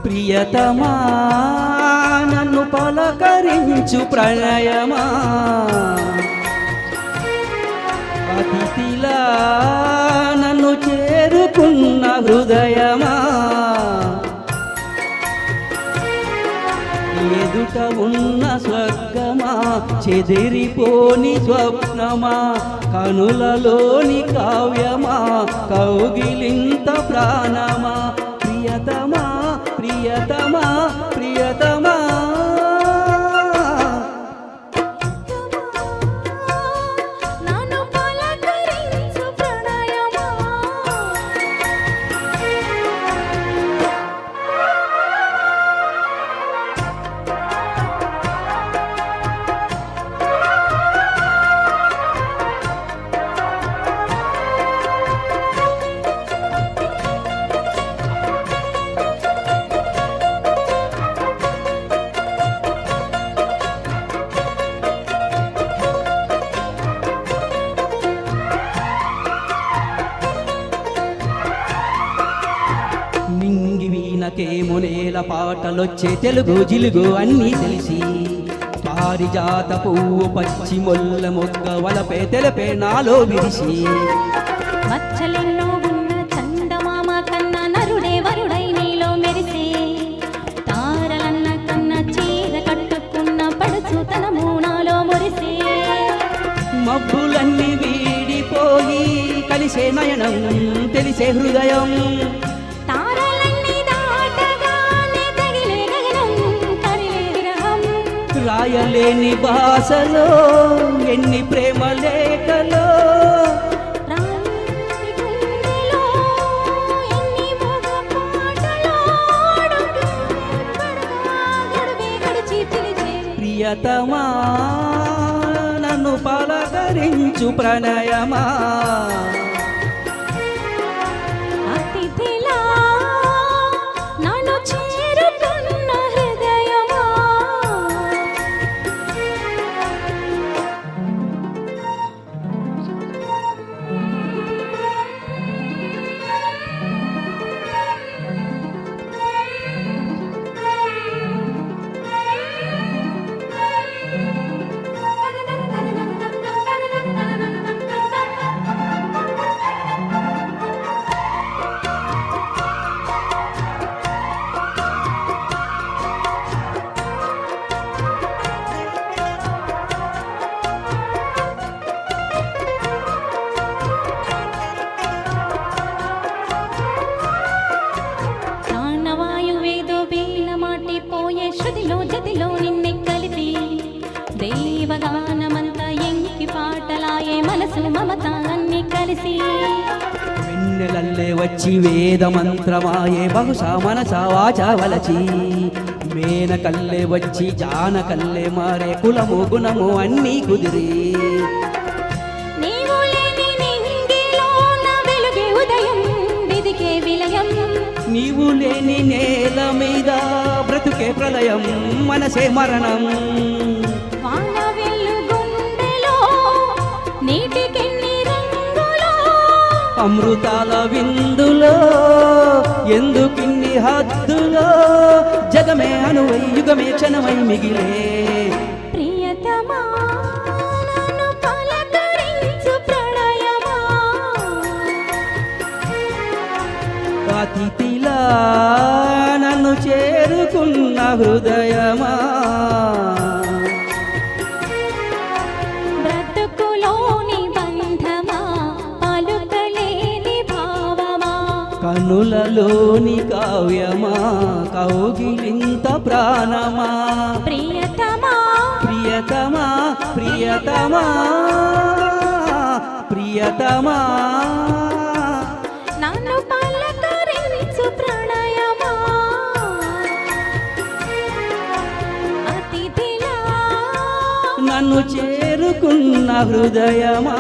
ప్రియతమా నన్ను పలకరించు ప్రణయమా అతిథిలా నన్ను చేరుకున్న హృదయమా ఎదుట ఉన్న స్వర్గమా చెదిరిపోని స్వప్నమా కనులలోని కావ్యమా కౌగిలింత ప్రాణమా ప్రియతమా ప్రియతమా ప్రియతమా నింగివీనకేమో నేల పాటలొచ్చే తెలుగు జిలుగు అన్నీ తెలిసి పారిజాత పువ్వు పచ్చి మొల్ల మొగ్గ వలపే తెలపే నాలో విరిసి మచ్చలెన్నో ఉన్న చందమామ కన్నా నరుడే వరుడై నీలో మెరిసే తారలన్న కన్నా చీర కట్టుకున్న పడుచు తన మూనాలో మురిసే మబ్బులన్నీ వీడిపోయి కలిసే నయనం తెలిసే హృదయం రాయలేని భాషలో ఎన్ని ప్రేమ లేఖలో ప్రియతమా నన్ను పలకరించు ప్రణయమా జతిలో నిన్నే కలిపి దేవగానమంతా ఎంకి పాటలాయే మనసు మమత అన్ని కలిసి వెన్నెలల్లే వచ్చి వేద మంత్రమాయే బహుశా మనసా వాచా వలచి మేనకల్లే వచ్చి జానకల్లే మారే కులము గుణము అన్నీ కుదిరి నీవు లేని నేల మీద బ్రతుకే ప్రళయం మనసే మరణం అమృతాల విందులో ఎందుకిన్ని హద్దులో జగమే అనువై యుగమే క్షణమై మిగిలే అతిథిలా నన్ను చేరుకున్న హృదయమా బ్రతుకులోని బంధమా పలుకలేని భావమా కనులలోని కావ్యమా కౌగిలింత ప్రాణమా ప్రియతమా ప్రియతమా ప్రియతమా ప్రియతమా నన్ను పలకరించు ప్రణయమా అతిథిలా నన్ను చేరుకున్న హృదయమా